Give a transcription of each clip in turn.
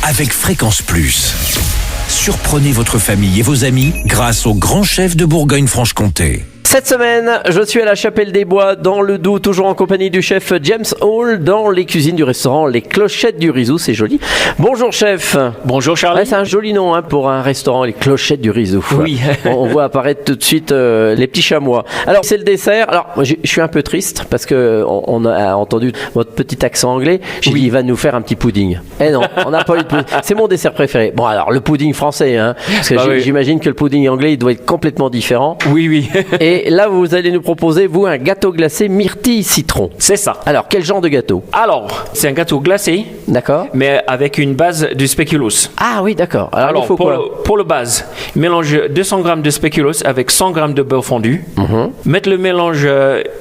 avec Fréquence Plus. Surprenez votre famille et vos amis grâce au grand chef de Bourgogne-Franche-Comté. Cette semaine, je suis à la Chapelle des Bois, dans le Doubs, toujours en compagnie du chef James Hall, dans les cuisines du restaurant Les Clochettes du Rizou. C'est joli. Bonjour chef. Bonjour Charlie. Ouais, c'est un joli nom pour un restaurant, Les Clochettes du Rizou. Oui. On voit apparaître tout de suite les petits chamois. Alors, c'est le dessert. Alors, je suis un peu triste parce que on a entendu votre petit accent anglais. J'ai dit, il va nous faire un petit pudding. Eh non, on n'a pas eu de pudding. C'est mon dessert préféré. Bon, alors, le pudding français, hein, parce que j'imagine que le pudding anglais, il doit être complètement différent. Oui. Et là, vous allez nous proposer, vous, un gâteau glacé myrtille citron. C'est ça. Alors, quel genre de gâteau? Alors, c'est un gâteau glacé, D'accord. mais avec une base de spéculoos. Ah oui, d'accord. Alors, il faut pour le base, mélange 200 g de spéculoos avec 100 g de beurre fondu. Mettre le mélange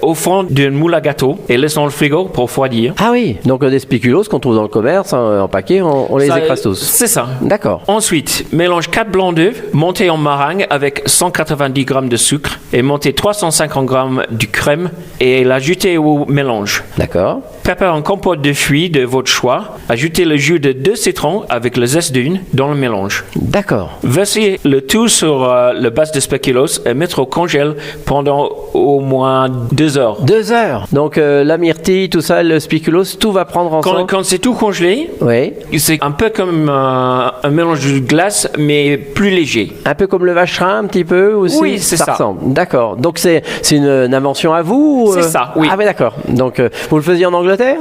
au fond d'une moule à gâteau et laisse dans le frigo pour refroidir. Ah oui, donc des spéculoos qu'on trouve dans le commerce, en paquet, on les écrase tous. C'est ça. D'accord. Ensuite, mélange 4 blancs d'œufs montés en meringue avec 190 g de sucre et monter 350 g de crème et l'ajouter au mélange. D'accord. Prépare un compote de fruits de votre choix. Ajoutez le jus de 2 citrons avec le zeste d'une dans le mélange. D'accord. Versez le tout sur le base de spéculoos et mettre au congèle pendant au moins 2 heures. 2 heures. Donc la myrtille, tout ça, le spéculoos, tout va prendre ensemble. Quand c'est tout congelé, Oui. c'est un peu comme un mélange de glace, mais plus léger. Un peu comme le vacherin, un petit peu aussi. Oui, c'est ça. Ressemble. D'accord. Donc c'est une invention à vous ou, C'est ça, oui. Ah oui, d'accord. Donc vous le faisiez en Angleterre?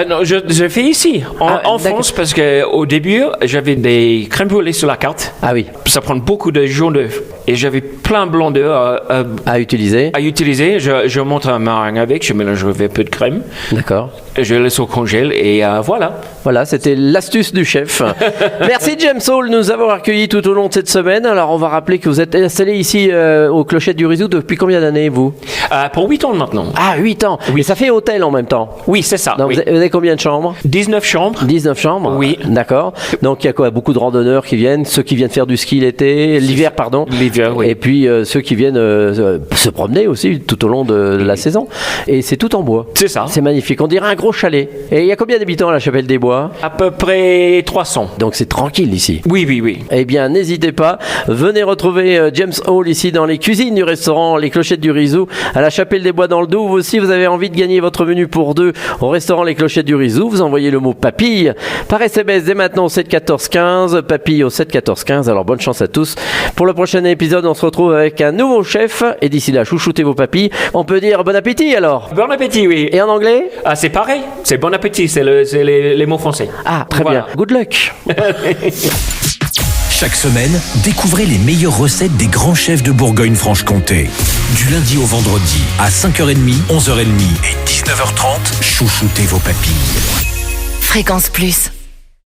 Non, je fais ici, en France, parce qu'au début, j'avais des crèmes brûlées sur la carte. Ah oui. Ça prend beaucoup de jaune d'œuf. Et j'avais plein de blanc d'œuf À utiliser. à utiliser. Je monte un meringue avec, je mélange avec un peu de crème. D'accord. Je laisse au congèle et voilà. Voilà, c'était l'astuce du chef. Merci James Hall de nous avoir accueillis tout au long de cette semaine. Alors on va rappeler que vous êtes installé ici aux Clochettes du Rizou depuis combien d'années, vous? Pour 8 ans maintenant. Ah, 8 ans. Oui. Et ça fait hôtel en même temps. Oui, c'est ça. Donc Oui. vous avez combien de chambres? 19 chambres. 19 chambres. Oui. D'accord. Donc il y a quoi? Beaucoup de randonneurs qui viennent, ceux qui viennent faire du ski l'hiver, pardon. L'hiver, oui. Et puis ceux qui viennent se promener aussi tout au long de la saison. Et c'est tout en bois. C'est ça. C'est magnifique. On dirait un gros chalet. Et il y a combien d'habitants à la Chapelle des Bois? À peu près 300. Donc c'est tranquille ici. Oui. Eh bien, n'hésitez pas, venez retrouver James Hall ici dans les cuisines du restaurant Les Clochettes du Rizou à la Chapelle des Bois dans le Doubs. Vous aussi, vous avez envie de gagner votre menu pour deux au restaurant Les Clochettes du Rizou. Vous envoyez le mot papille par SMS dès maintenant au 7 14 15. Papille au 7 14 15. Alors bonne chance à tous. Pour le prochain épisode, on se retrouve avec un nouveau chef. Et d'ici là, chouchoutez vos papilles. On peut dire bon appétit alors. Bon appétit, oui. Et en anglais? Ah, c'est pareil. C'est bon appétit, c'est les mots français. Ah, très Voilà. bien. Good luck. Chaque semaine, découvrez les meilleures recettes des grands chefs de Bourgogne-Franche-Comté. Du lundi au vendredi, à 5h30, 11h30 et 19h30, chouchoutez vos papilles. Fréquence Plus.